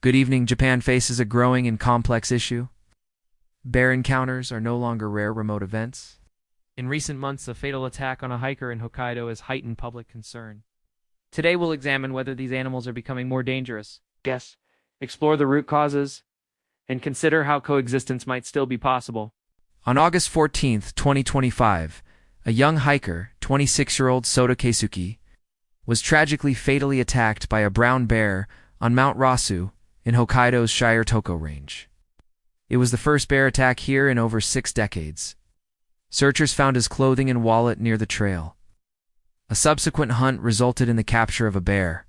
Good evening. Japan faces a growing and complex issue. Bear encounters are no longer rare remote events. In recent months, a fatal attack on a hiker in Hokkaido has heightened public concern. Today we'll examine whether these animals are becoming more dangerous, explore the root causes, and consider how coexistence might still be possible. On August 14, 2025, a young hiker, 26-year-old Sota Keisuke, was tragically fatally attacked by a brown bear on Mount Rasu in Hokkaido's Shire Toko range. It was the first bear attack here in over 6 decades. Searchers found his clothing and wallet near the trail. A subsequent hunt resulted in the capture of a bear.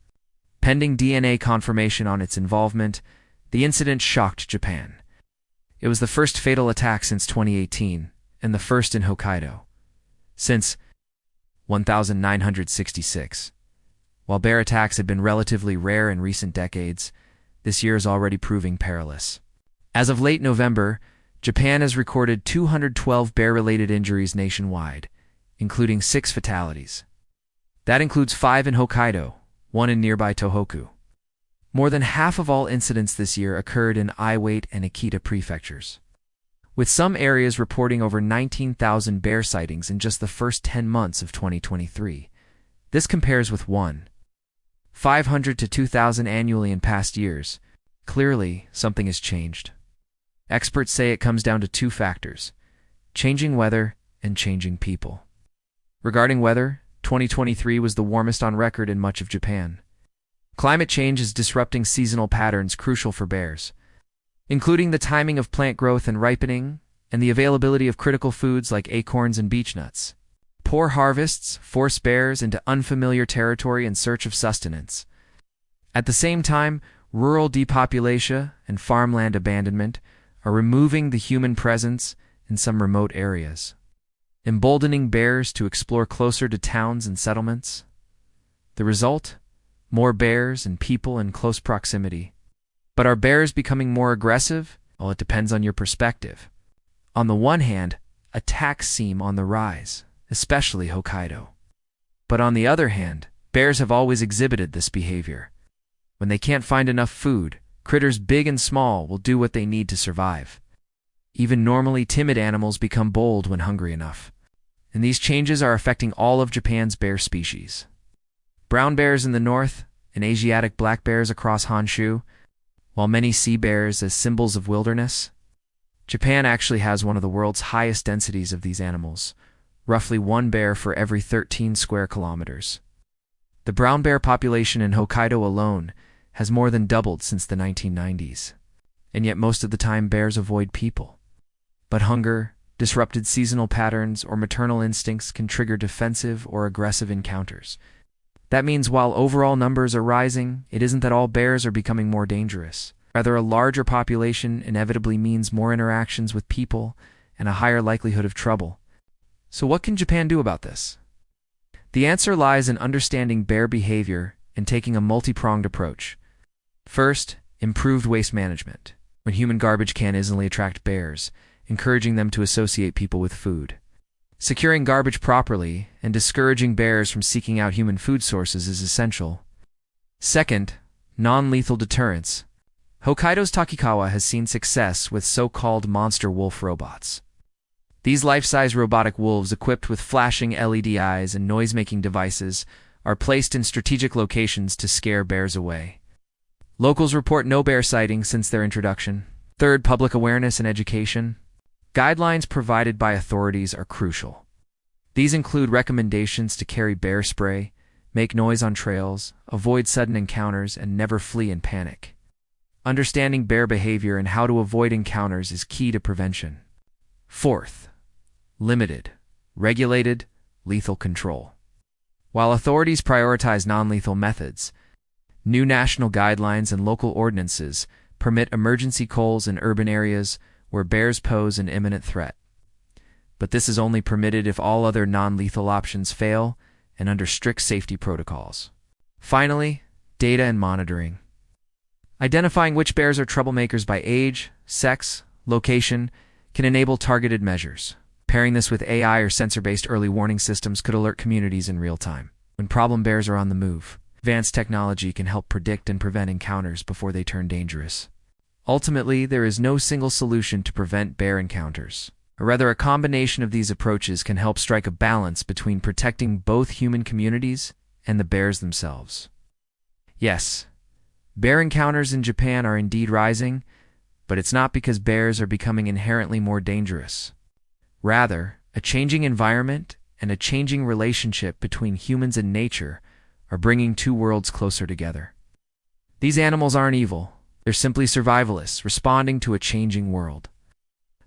Pending DNA confirmation on its involvement, the incident shocked Japan. It was the first fatal attack since 2018, and the first in Hokkaido since 1966. While bear attacks had been relatively rare in recent decades, this year is already proving perilous. As of late November, Japan has recorded 212 bear-related injuries nationwide, including 6 fatalities. That includes 5 in Hokkaido, 1 in nearby Tohoku. More than half of all incidents this year occurred in Iwate and Akita prefectures, with some areas reporting over 19,000 bear sightings in just the first 10 months of 2023. This compares with 500 to 2,000 annually in past years. Clearly, something has changed. Experts say it comes down to 2 factors: changing weather and changing people. Regarding weather, 2023 was the warmest on record in much of Japan. Climate change is disrupting seasonal patterns crucial for bears, including the timing of plant growth and ripening, and the availability of critical foods like acorns and beechnuts. Poor harvests force bears into unfamiliar territory in search of sustenance. At the same time, rural depopulation and farmland abandonment are removing the human presence in some remote areas, emboldening bears to explore closer to towns and settlements. The result? More bears and people in close proximity. But are bears becoming more aggressive? Well, it depends on your perspective. On the one hand, attacks seem on the rise, especially Hokkaido. But on the other hand, bears have always exhibited this behavior. When they can't find enough food, critters big and small will do what they need to survive. Even normally timid animals become bold when hungry enough. And these changes are affecting all of Japan's bear species. Brown bears in the north, and Asiatic black bears across Honshu, while many sea bears as symbols of wilderness. Japan actually has one of the world's highest densities of these animals, roughly 1 bear for every 13 square kilometers. The brown bear population in Hokkaido alone has more than doubled since the 1990s, and yet most of the time bears avoid people. But hunger, disrupted seasonal patterns, or maternal instincts can trigger defensive or aggressive encounters. That means while overall numbers are rising, it isn't that all bears are becoming more dangerous. Rather, a larger population inevitably means more interactions with people and a higher likelihood of trouble. So what can Japan do about this? The answer lies in understanding bear behavior and taking a multi-pronged approach. First, improved waste management. When human garbage can easily attract bears, encouraging them to associate people with food. Securing garbage properly and discouraging bears from seeking out human food sources is essential. Second, non-lethal deterrence. Hokkaido's Takikawa has seen success with so-called monster wolf robots. These life-size robotic wolves equipped with flashing LED eyes and noise-making devices are placed in strategic locations to scare bears away. Locals report no bear sightings since their introduction. Third, public awareness and education. Guidelines provided by authorities are crucial. These include recommendations to carry bear spray, make noise on trails, avoid sudden encounters, and never flee in panic. Understanding bear behavior and how to avoid encounters is key to prevention. Fourth, limited, regulated, lethal control. While authorities prioritize non-lethal methods, new national guidelines and local ordinances permit emergency calls in urban areas where bears pose an imminent threat. But this is only permitted if all other non-lethal options fail and under strict safety protocols. Finally, data and monitoring. Identifying which bears are troublemakers by age, sex, location can enable targeted measures. Pairing this with AI or sensor-based early warning systems could alert communities in real time when problem bears are on the move. Advanced technology can help predict and prevent encounters before they turn dangerous. Ultimately, there is no single solution to prevent bear encounters. Rather, a combination of these approaches can help strike a balance between protecting both human communities and the bears themselves. Yes, bear encounters in Japan are indeed rising, but it's not because bears are becoming inherently more dangerous. Rather, a changing environment and a changing relationship between humans and nature are bringing two worlds closer together. These animals aren't evil. They're simply survivalists responding to a changing world.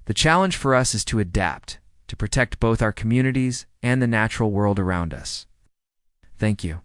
The challenge for us is to adapt, to protect both our communities and the natural world around us. Thank you.